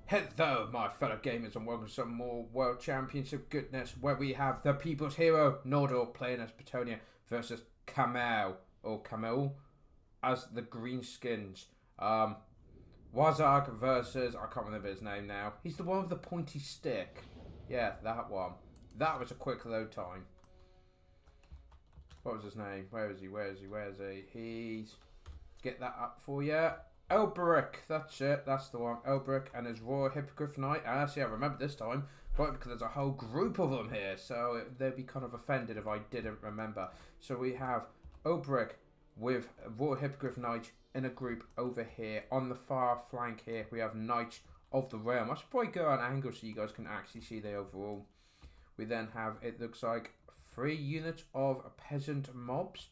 Hello, my fellow gamers, and welcome to some more World Championship goodness, where we have the People's Hero, Noldor, playing as Bretonnia, versus Kamal, or Kamal, as the Greenskins. Wazarg versus, I can't remember his name now. He's the one with the pointy stick. Yeah, that one. That was a quick load time. What was his name? Where is he? Where is he? Where is he? He's... Get that up for you. Elbrick, that's it, that's the one. Elbrick and his Royal Hippogriff Knight. Actually, I remember this time, but because there's a whole group of them here, so they'd be kind of offended if I didn't remember. So we have Elbrick with Royal Hippogriff Knight in a group over here. On the far flank here, we have Knights of the Realm. I should probably go on an angle so you guys can actually see the overall. We then have, it looks like, 3 units of peasant mobs,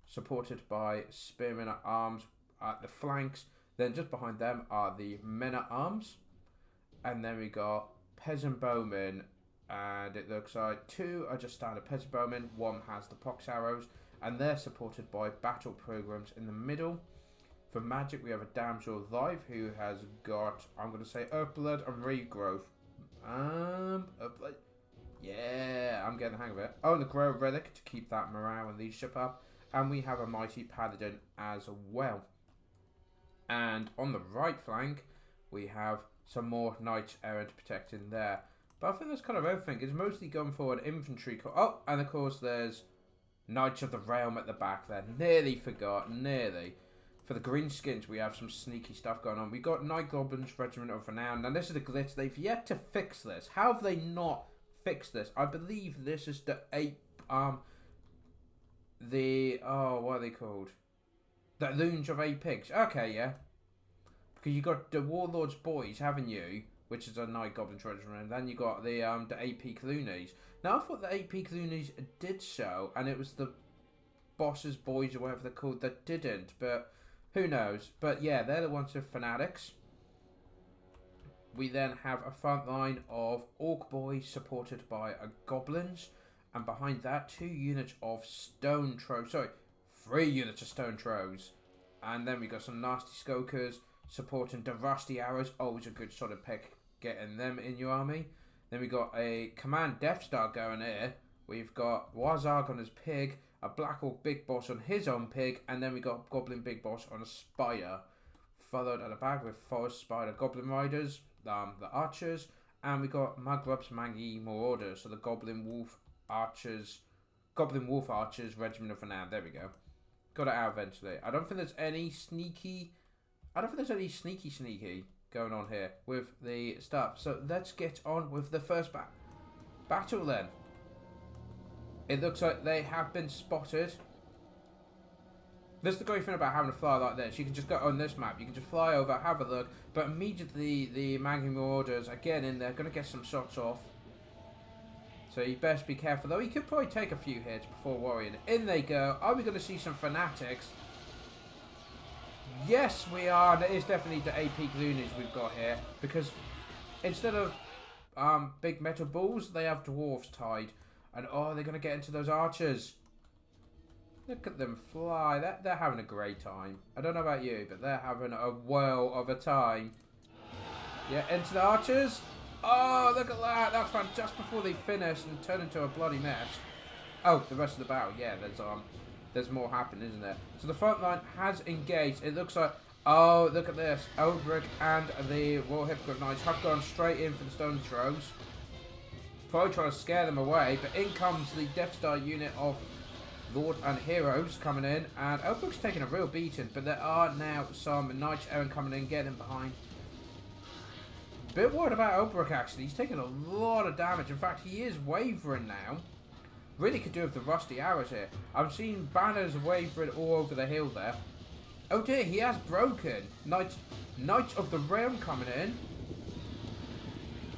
supported by spearmen at arms at the flanks. Then just behind them are the men at arms, and then we got peasant bowmen, and it looks like 2 are just standard peasant bowmen, 1 has the pox arrows, and they're supported by battle programs in the middle. For magic, we have a damsel live who has got, I'm going to say, Earthblood and Regrowth. Earthblood. Yeah, I'm getting the hang of it. Oh, and the Grow Relic to keep that morale and leadership up. And we have a Mighty Paladin as well. And on the right flank, we have some more Knights Errant protecting there. But I think that's kind of everything. It's mostly going for an infantry. Oh, and of course there's Knights of the Realm at the back there. Nearly forgot, nearly. For the Greenskins, we have some sneaky stuff going on. We got Night Goblins Regiment of Renown. Now this is a glitch. They've yet to fix this. How have they not fixed this? I believe this is the what are they called? The Loons of 8 Pigs. Okay, yeah. Because you got the Warlord's Boys, haven't you? Which is a Night Goblin Regiment. And then you got the 8 Peak Loonies. Now I thought the 8 Peak Loonies did so, and it was the Boss's Boys or whatever they're called that didn't. But who knows? But yeah, they're the ones with Fanatics. We then have a front line of Orc Boys supported by Goblins. And behind that, 2 units of Stone Trolls. Sorry, 3 units of Stone Trolls. And then we got some nasty Skokers supporting the Rusty Arrows. Always a good solid pick getting them in your army. Then we got a Command Death Star going here. We've got Wazarg on his pig, a Black Orc Big Boss on his own pig, and then we got Goblin Big Boss on a Spider. Followed at the back with Forest Spider Goblin Riders, the Archers, and we got Magrub's Mangy Marauders, so the Goblin Wolf Archers Regiment of Renown. There we go. Got it out eventually. I don't think there's any sneaky going on here with the stuff. So let's get on with the first battle then. It looks like they have been spotted. This is the great thing about having a fly like this. You can just go on this map. You can just fly over, have a look, but immediately the Mangy Marauders are getting in there, going to get some shots off. So you best be careful, though. He could probably take a few hits before worrying. In they go. Are we going to see some Fanatics? Yes, we are. That is definitely the 8 Peak Loonies we've got here. Because instead of big metal balls, they have dwarves tied. And oh, they're going to get into those archers. Look at them fly. They're having a great time. I don't know about you, but they're having a whirl of a time. Yeah, into the archers. Oh, look at that. That's fun. Just before they finish and turn into a bloody mess. Oh, the rest of the battle. Yeah, there's more happening, isn't there? So the front line has engaged. It looks like... Oh, look at this. Eldrick and the Royal Hippogriff Knights have gone straight in for the Stone Trolls. Probably trying to scare them away. But in comes the Death Star unit of Lord and Heroes coming in. And Eldrick's taking a real beating. But there are now some Knights Errant coming in, getting behind. Bit worried about Elbrick actually. He's taking a lot of damage. In fact, he is wavering now. Really could do with the Rusty Arrows here. I'm seeing banners wavering all over the hill there. Oh dear, he has broken. Knights of the Realm coming in.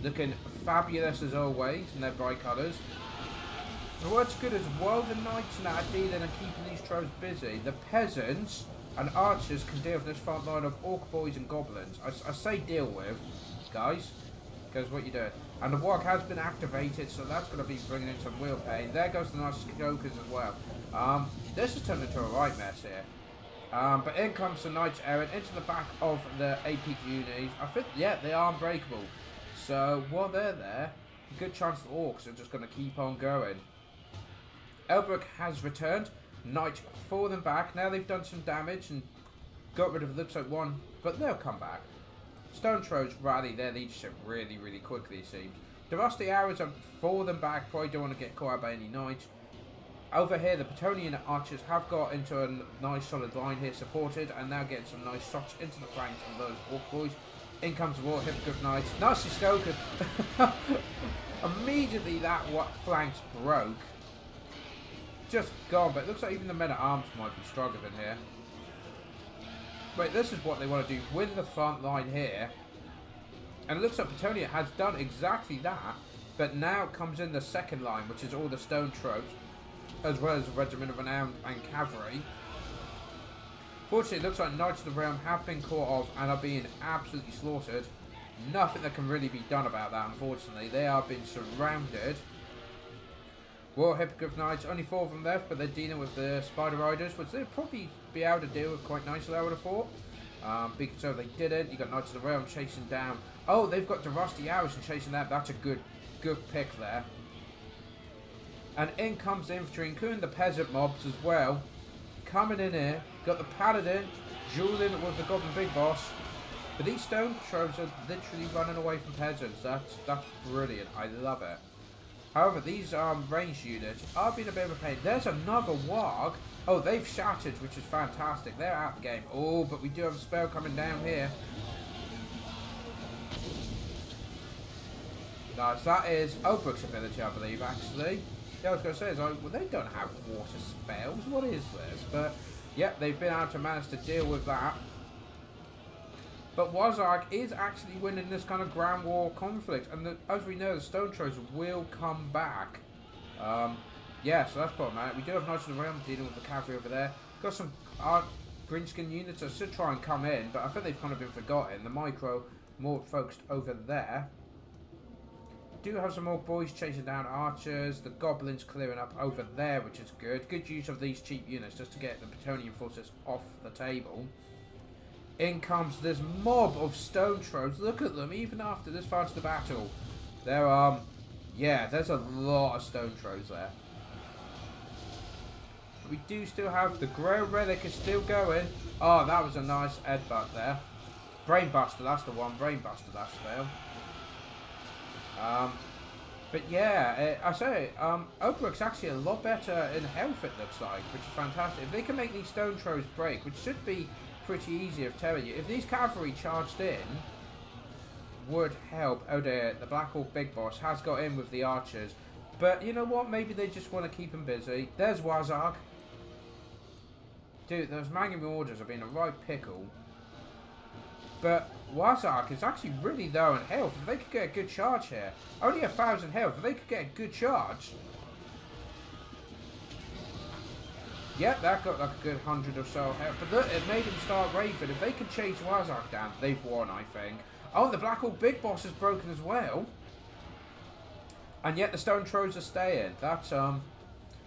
Looking fabulous as always in their bright colours. So what's good as well, the Knights now are dealing and keeping these trolls busy. The peasants and archers can deal with this front line of Orc Boys and Goblins. I say deal with, guys, because what you doing? And the walk has been activated, so that's going to be bringing in some real pain. There goes the nice Skokers as well. This has turned into a right mess here. But in comes the Knights Errant into the back of the AP unis. I think, yeah, they are unbreakable. So while they're there, a good chance the Orcs are just going to keep on going. Elbrook has returned. Knight for them back. Now they've done some damage and got rid of, looks like one, but they'll come back. Stone Trolls rally their leadership really, really quickly, it seems. The Rusty Arrows are for them back. Probably don't want to get caught out by any Knights. Over here, the Bretonnian archers have got into a nice solid line here, supported, and now getting some nice shots into the flanks of those Orc boys. In comes the War Hippogriff Knights. Nicely scoped. Immediately that flanks broke. Just gone, but it looks like even the men-at-arms might be struggling here. Wait, this is what they want to do with the front line here. And it looks like Bretonnia has done exactly that, but now comes in the second line, which is all the Stone Trolls, as well as a regiment of renown and cavalry. Fortunately, it looks like Knights of the Realm have been caught off and are being absolutely slaughtered. Nothing that can really be done about that, unfortunately. They are being surrounded. War Hippogriff Knights, only 4 of them left, but they're dealing with the Spider Riders, which they'll probably be able to deal with quite nicely, I would have thought. Because so they didn't. You got Knights of the Realm chasing down. Oh, they've got the Rusty Arrows and chasing that. That's a good pick there. And in comes the infantry, including the peasant mobs as well. Coming in here. Got the Paladin dueling with the Goblin Big Boss. But these Stone Trolls are literally running away from peasants. That's brilliant. I love it. However, these ranged units are being a bit of a pain. There's another Warg. Oh, they've shattered, which is fantastic. They're out of the game. Oh, but we do have a spell coming down here. Nice. That is Elbrook's ability, I believe, actually. Yeah, I was going to say, well, they don't have water spells. What is this? But, yeah, they've been able to manage to deal with that. But Wazark is actually winning this kind of Grand War conflict. And as we know, the Stone Trolls will come back. Yeah, so that's problematic. We do have Knights of the Realm dealing with the cavalry over there. Got some Greenskin units that should try and come in, but I think they've kind of been forgotten. The micro more focused over there. Do have some more boys chasing down archers. The goblins clearing up over there, which is good. Good use of these cheap units just to get the Bretonnian forces off the table. In comes this mob of Stone Trolls. Look at them, even after this far into the battle. There are, yeah, there's a lot of Stone Trolls there. We do still have the Grey Relic is still going. Oh, that was a nice headbutt there. Brainbuster, that's the one. Brainbuster, that spell. But yeah, I say, Oakbrook's actually a lot better in health, it looks like, which is fantastic. If they can make these Stone Trolls break, which should be pretty easy of telling you, if these cavalry charged in, would help. Oh dear, the Black Hawk Big Boss has got in with the archers. But you know what, maybe they just want to keep him busy. There's Wazark. Dude, those Magnum Orders have been a right pickle. But Wazark is actually really low in health. If they could get a good charge here, only 1,000 health, if they could get a good charge. Yep, that got like a good 100 or so health. But look, it made him start raving. If they could chase Wazark down, they've won, I think. Oh, the Black Hawk Big Boss is broken as well. And yet the Stone Trolls are staying. That's,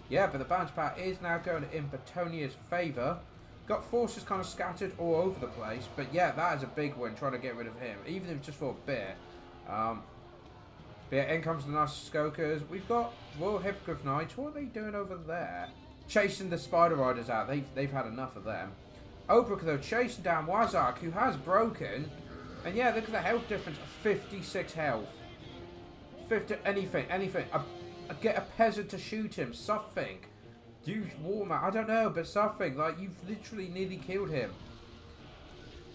yeah, but the bounce pad is now going in Bretonnia's favour. Got forces kind of scattered all over the place. But yeah, that is a big win, trying to get rid of him. Even if it's just for a bit. But yeah, in comes the nice Skokers. We've got Royal Hippogriff Knights. What are they doing over there? Chasing the Spider Riders out. They've had enough of them. Obruk, though, chasing down Wazark, who has broken. And yeah, look at the health difference. 56 health. 50, anything. Get a peasant to shoot him. Something. Use Warhammer. I don't know, but something. Like, you've literally nearly killed him.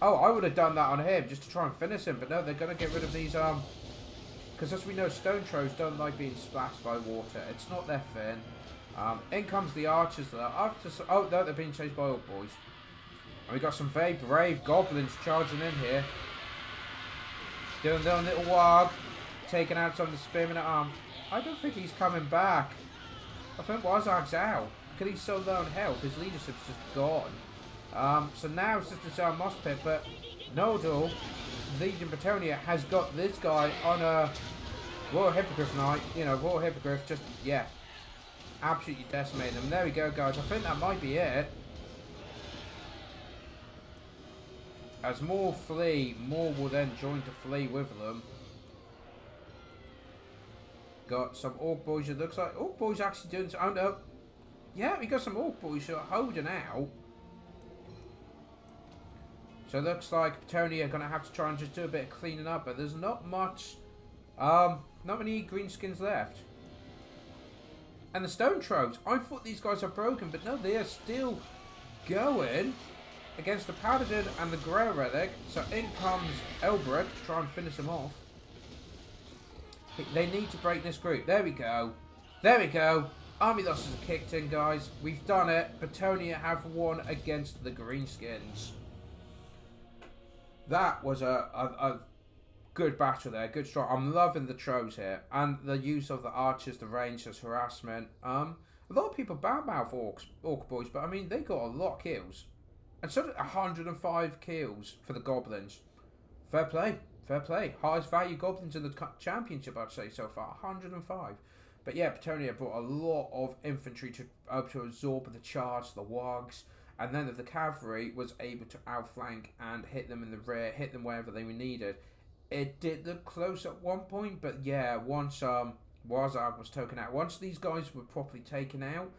Oh, I would have done that on him just to try and finish him. But no, they're going to get rid of these, because as we know, Stone Trolls don't like being splashed by water. It's not their thing. In comes the archers. Oh, no, they're being chased by old boys. And we got some very brave goblins charging in here. Doing their little wog. Taking out some of the spearmen at arm. I don't think he's coming back. I think Wazark's out. Because he's so low in health, his leadership's just gone. So now it's just a moss pit, but Noldor, leading Bretonnia, has got this guy on a Royal Hippogriff Knight. You know, Royal Hippogriff just, yeah, absolutely decimating them. There we go, guys. I think that might be it. As more flee, more will then join to flee with them. Got some Orc boys, it looks like. Orc boys actually doing some... Oh no. Yeah, we got some Orc boys who are holding out. So it looks like Bretonnia are going to have to try and just do a bit of cleaning up. But there's not much... not many Greenskins left. And the Stone Trolls. I thought these guys are broken, but no, they are still going against the Paladin and the Grey Relic. So in comes Elbrick to try and finish them off. They need to break this group. There we go. There we go. Army losses are kicked in, guys. We've done it. Bretonnia have won against the Greenskins. That was a good battle there. Good strike. I'm loving the Trolls here. And the use of the archers, the rangers, harassment. A lot of people badmouth Orc boys, but I mean, they got a lot of kills. And so did 105 kills for the Goblins. Fair play. Fair play. Highest value Goblins in the championship, I'd say, so far. 105. But yeah, Bretonnia brought a lot of infantry to absorb the charge, the wargs. And then the cavalry was able to outflank and hit them in the rear, hit them wherever they were needed. It did look close at one point, but yeah, once Warzag was taken out, once these guys were properly taken out,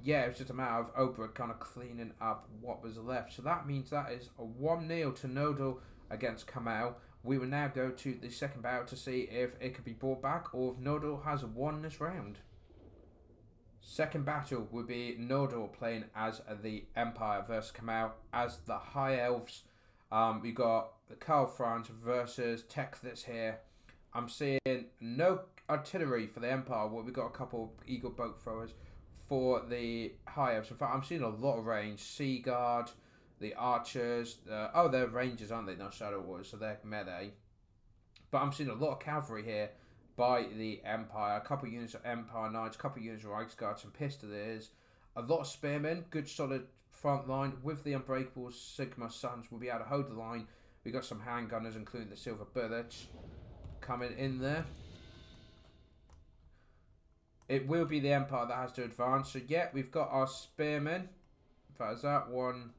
yeah, it was just a matter of Oberyn kind of cleaning up what was left. So that means that is a 1-0 to Noldor against Kamal. We will now go to the second battle to see if it could be brought back or if Noldor has won this round. Second battle would be Noldor playing as the Empire versus Kamal as the High Elves. We got the Karl Franz versus Tekthis here. I'm seeing no artillery for the Empire. Well, we got a couple of Eagle boat throwers for the High Elves. In fact, I'm seeing a lot of range. Sea Guard, the archers. Oh, they're rangers, aren't they? Not Shadow Warriors, so they're melee. But I'm seeing a lot of cavalry here by the Empire. A couple of units of Empire Knights, a couple of units of Reichsguard, some Pistoliers, a lot of Spearmen, good solid front line with the Unbreakable Sigma Sons. Will be able to hold the line. We got some handgunners, including the Silver Bullets, coming in there. It will be the Empire that has to advance. So yeah, we've got our Spearmen. In fact, is that one?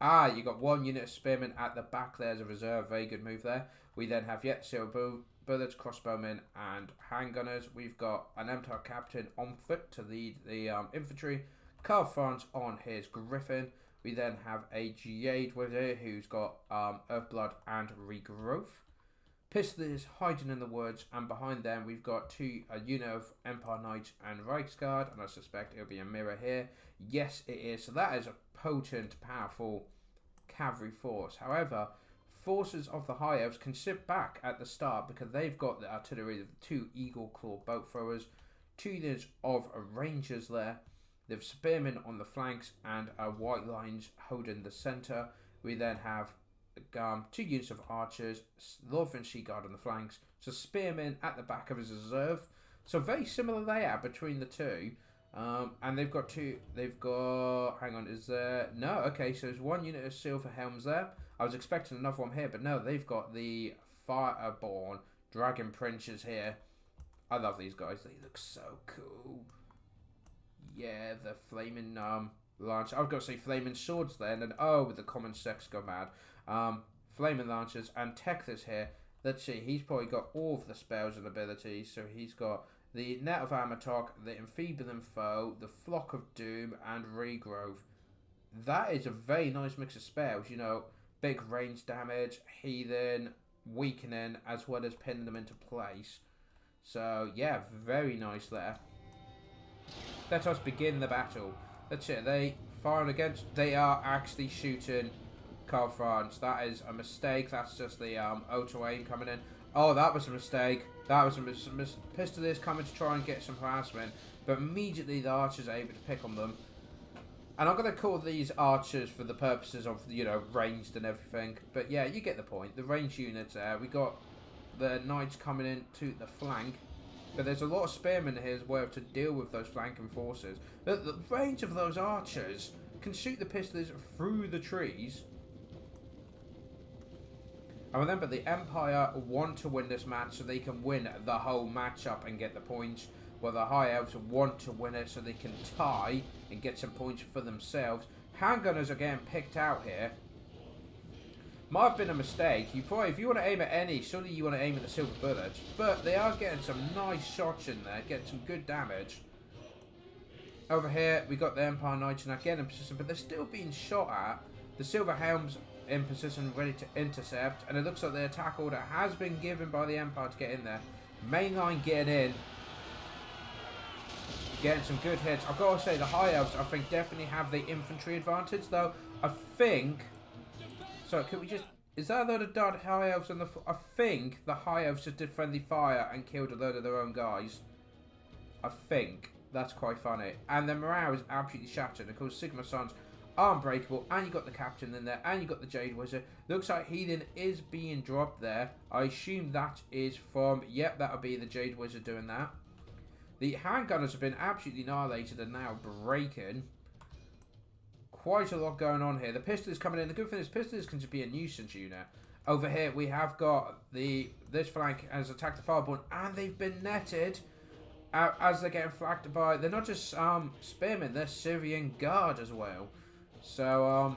Ah, you got one unit of Spearmen at the back there as a reserve. Very good move there. We then have yet Silver Bullets, crossbowmen, and handgunners. We've got an Empire captain on foot to lead the infantry. Karl Franz on his Griffin. We then have a Jade with it who's got Earthblood and Regrowth. Pistoliers hiding in the woods, and behind them we've got a unit of Empire Knights and Reichsguard, and I suspect it'll be a mirror here. Yes, it is. So that is a potent, powerful cavalry force. However, forces of the High Elves can sit back at the start because they've got the artillery, the 2 Eagle Claw boat throwers, 2 units of Rangers there. They've Spearmen on the flanks and White Lines holding the centre. We then have 2 units of archers, Northern Sea Guard on the flanks, so Spearmen at the back of his reserve. So very similar layout between the two. And they've got hang on, is there, no, okay, so there's 1 unit of Silver Helms there. I was expecting another one here, but no, they've got the Fireborn Dragon Princes here. I love these guys, they look so cool. Yeah, the flaming lance. I was going to say flaming swords then, and oh, the common sex go mad. Flaming lancers and Tekthis here. Let's see, he's probably got all of the spells and abilities. So he's got the Net of Amatok, the Enfeebling Foe, the Flock of Doom, and Regrowth. That is a very nice mix of spells. You know, big range damage, healing, weakening, as well as pinning them into place. So yeah, very nice there. Let us begin the battle. That's it. They firing against. They are actually shooting Karl Franz. That is a mistake. That's just the auto aim coming in. Oh, that was a mistake. That was a Pistoliers coming to try and get some harassment, but immediately the archers are able to pick on them. And I'm going to call these archers for the purposes of, you know, ranged and everything. But yeah, you get the point. The ranged units there. We got the knights coming in to the flank. But there's a lot of spearmen here as well to deal with those flanking forces. The range of those archers can shoot the Pistoliers through the trees. And remember, the Empire want to win this match so they can win the whole matchup and get the points. While the High Elves want to win it so they can tie and get some points for themselves. Handgunners are getting picked out here. Might have been a mistake. You probably, if you want to aim at any, surely you want to aim at the silver bullets. But they are getting some nice shots in there, getting some good damage. Over here, we got the Empire Knights now getting in position, but they're still being shot at. The Silver Helm's in position, ready to intercept, and it looks like the attack order has been given by the Empire to get in there. Mainline getting in. Getting some good hits. I've got to say, the High Elves, I think, definitely have the infantry advantage, though. I think... So, could we just... Is that a load of dart High Elves on the... I think the High Elves just did friendly fire and killed a load of their own guys. I think. That's quite funny. And their morale is absolutely shattered. Of course, Sigma Sons are unbreakable. And you got the Captain in there. And you got the Jade Wizard. Looks like Healing is being dropped there. I assume that is from... Yep, that'll be the Jade Wizard doing that. The handgunners have been absolutely annihilated and now breaking. Quite a lot going on here. The pistol is coming in. The good thing is pistols can just be a nuisance unit. Over here we have got this flank has attacked the Fireborn and they've been netted as they're getting flanked by... They're not just spearmen, they're Syrian Guard as well. So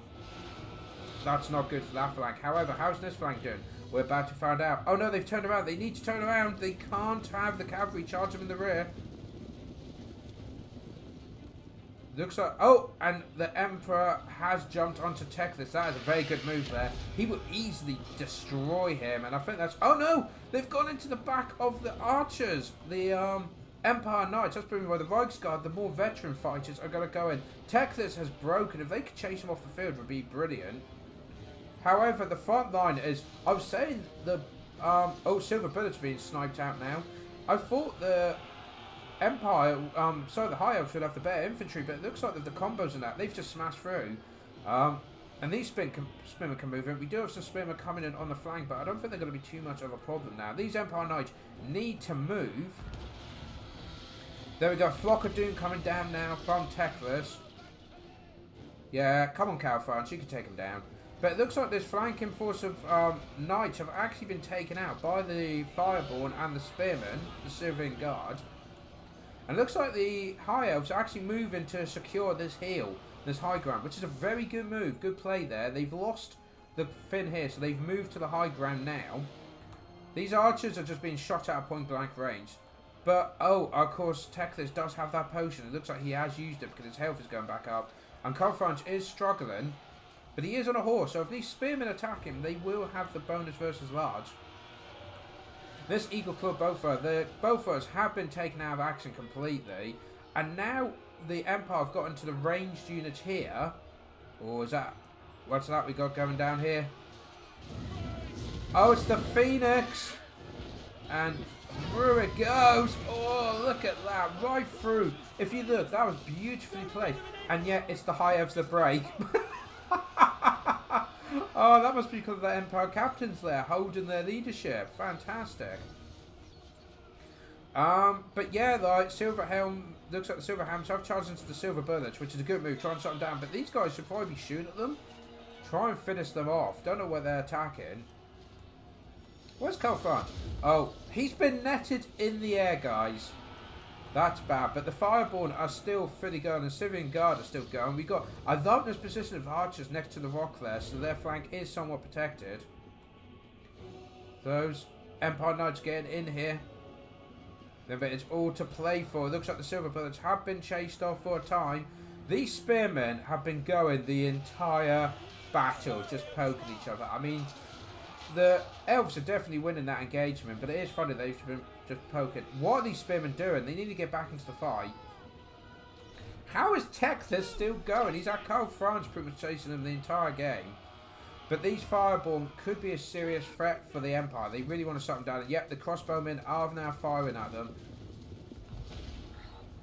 that's not good for that flank. However, how's this flank doing? We're about to find out. Oh no, they've turned around. They need to turn around. They can't have the cavalry charge them in the rear. Looks like... Oh, and the Emperor has jumped onto Teclis. That is a very good move there. He will easily destroy him. And I think that's... Oh no! They've gone into the back of the archers. The Empire Knights. That's proven by the Reichsguard. The more veteran fighters are going to go in. Teclis has broken. If they could chase him off the field, it would be brilliant. However, the front line is... I was saying the... Silver Bullets being sniped out now. I thought the... Empire, the High Elves should have the better infantry, but it looks like the combos and that, they've just smashed through. And these spearmen can move in. We do have some spearmen coming in on the flank, but I don't think they're going to be too much of a problem now. These Empire Knights need to move. There we go, Flock of Doom coming down now from Teclis. Yeah, come on, Cal France, you can take him down. But it looks like this flanking force of Knights have actually been taken out by the Fireborn and the Spearmen, the Syrian Guard. And it looks like the High Elves are actually moving to secure this hill, this high ground, which is a very good move. Good play there. They've lost the Finn here, so they've moved to the high ground now. These archers are just being shot at point blank range. But, oh, of course, Teclis does have that potion. It looks like he has used it because his health is going back up. And Carfranch is struggling, but he is on a horse. So if these spearmen attack him, they will have the bonus versus large. This Eagle Claw Bowfur, the Bowfurs have been taken out of action completely. And now the Empire have got into the ranged units here. Or is that... What's that we got going down here? Oh, it's the Phoenix! And through it goes. Oh, look at that. Right through. If you look, that was beautifully played. And yet, it's the High Elves that break. Oh, that must be because the Empire captains there holding their leadership. Fantastic. But yeah, like Silver Helm looks like the Silver Helms have charged into the Silver Bullets, which is a good move. Try and shut them down. But these guys should probably be shooting at them. Try and finish them off. Don't know where they're attacking. Where's Kalfan? Oh, he's been netted in the air, guys. That's bad, but the Fireborn are still fully going, and Syrian Guard are still going. We got a lovely position of archers next to the rock there, so their flank is somewhat protected. Those Empire Knights getting in here. Then it's all to play for. It looks like the Silver Bullets have been chased off for a time. These spearmen have been going the entire battle, just poking each other. I mean, the Elves are definitely winning that engagement, but it is funny they've been just poking. What are these spearmen doing? They need to get back into the fight. How is Teclis still going? He's at Carl France pretty much chasing them the entire game. But these Fireborn could be a serious threat for the Empire. They really want to shut them down. And yep, the crossbowmen are now firing at them.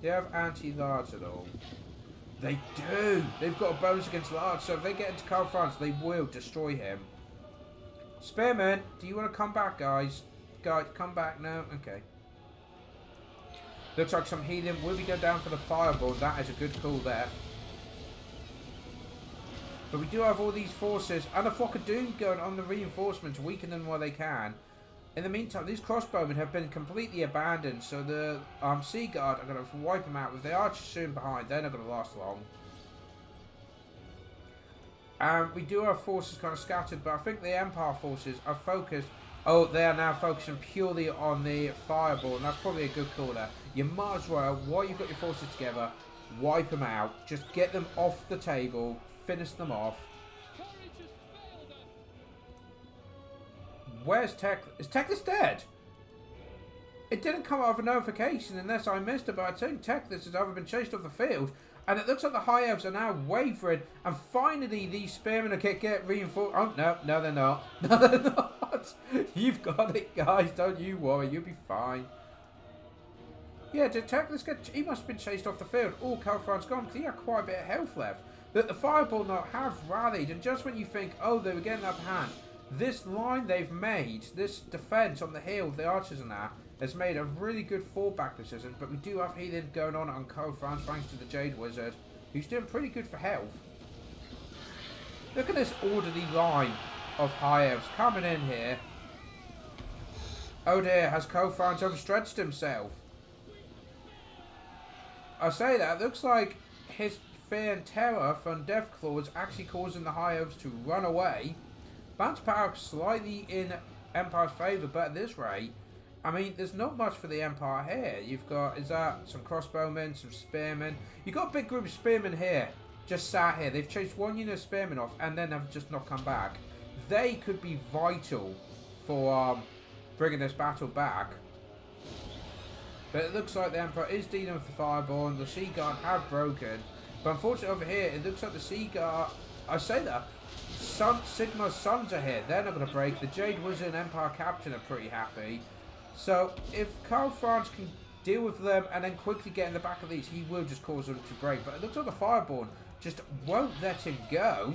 Do you have anti-large at all? They do! They've got a bonus against large, so if they get into Carl France, they will destroy him. Spearmen, do you want to come back, guys? Guys, come back now. Okay. Looks like some healing. Will we go down for the Fireball? That is a good call there. But we do have all these forces and a Flock of Doom going on the reinforcements, weaken them while they can. In the meantime, these crossbowmen have been completely abandoned, so the Sea Guard are going to wipe them out. If they are soon behind, they're not going to last long. And we do have forces kind of scattered, but I think the Empire forces are focused. Oh, they are now focusing purely on the fireball, and that's probably a good call there. You might as well, while you've got your forces together, wipe them out. Just get them off the table, finish them off. Where's Tech? Is Teclis dead? It didn't come out of a notification unless I missed it, but I think Teclis has either been chased off the field, and it looks like the High Elves are now wavering, and finally these spearmen are get reinforced. Oh, no, they're not. No, they're not. You've got it, guys. Don't you worry. You'll be fine. Yeah, did Teclis get... He must have been chased off the field. All Calfran's gone, because he had quite a bit of health left. That the Fireball not have rallied, and just when you think, oh, they were getting up hand, this line they've made, this defence on the hill, the archers and that, has made a really good fallback position, but we do have healing going on Calfran thanks to the Jade Wizard, who's doing pretty good for health. Look at this orderly line of High Elves coming in here. Oh dear, has Calfran overstretched himself? I say that, looks like his fear and terror from Deathclaw is actually causing the High Elves to run away. Bounce power slightly in Empire's favour, but at this rate, I mean, there's not much for the Empire here. You've got, some crossbowmen, some spearmen. You've got a big group of spearmen here, just sat here. They've chased one unit of spearmen off and then have just not come back. They could be vital for bringing this battle back. But it looks like the Emperor is dealing with the Fireball, and the Sea Guard have broken. But unfortunately over here, it looks like the Sea Guard, I say that, Sigma's sons are here. They're not going to break. The Jade Wizard and Empire Captain are pretty happy. So, if Calfran can deal with them and then quickly get in the back of these, he will just cause them to break. But it looks like the Fireborn just won't let him go.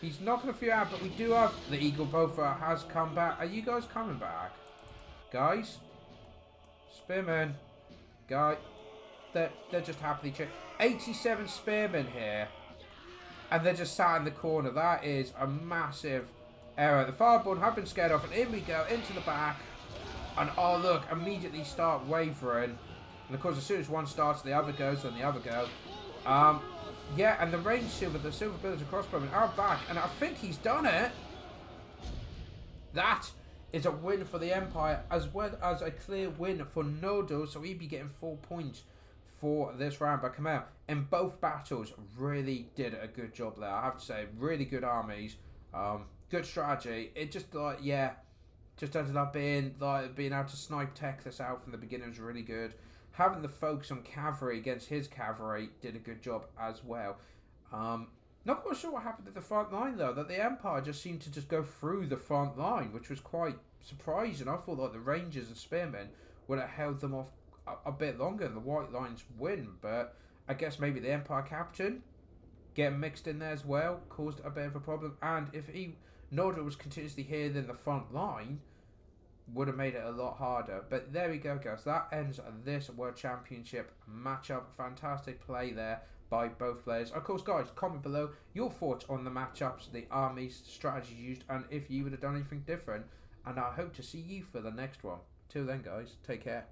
He's knocking a few out, but we do have the Eagle Boffer has come back. Are you guys coming back? Guys? Spearmen. Guy. They're just happily cheering. 87 spearmen here. And they're just sat in the corner. That is a massive error. The Fireborn have been scared off, and in we go into the back, and oh look, immediately start wavering, and of course as soon as one starts the other goes, then the other go. Yeah, and the range silver, the silver builders and crossbowmen are back, and I think he's done it. That is a win for the Empire, as well as a clear win for Noldor, so he'd be getting 4 points for this round. But Kamal, in both battles, really did a good job there, I have to say. Really good armies. Good strategy. It just like, yeah, just ended up being able to snipe Teclis out from the beginning was really good. Having the focus on cavalry against his cavalry did a good job as well. Not quite sure what happened at the front line though, that the Empire just seemed to just go through the front line, which was quite surprising. I thought like the Rangers and Spearmen would have held them off a bit longer and the White Lines win, but I guess maybe the Empire Captain getting mixed in there as well caused a bit of a problem, and if Noldor was continuously here than the front line, would have made it a lot harder. But there we go, guys. That ends this World Championship matchup. Fantastic play there by both players. Of course, guys, comment below your thoughts on the matchups, the armies, strategies used, and if you would have done anything different. And I hope to see you for the next one. Till then, guys, take care.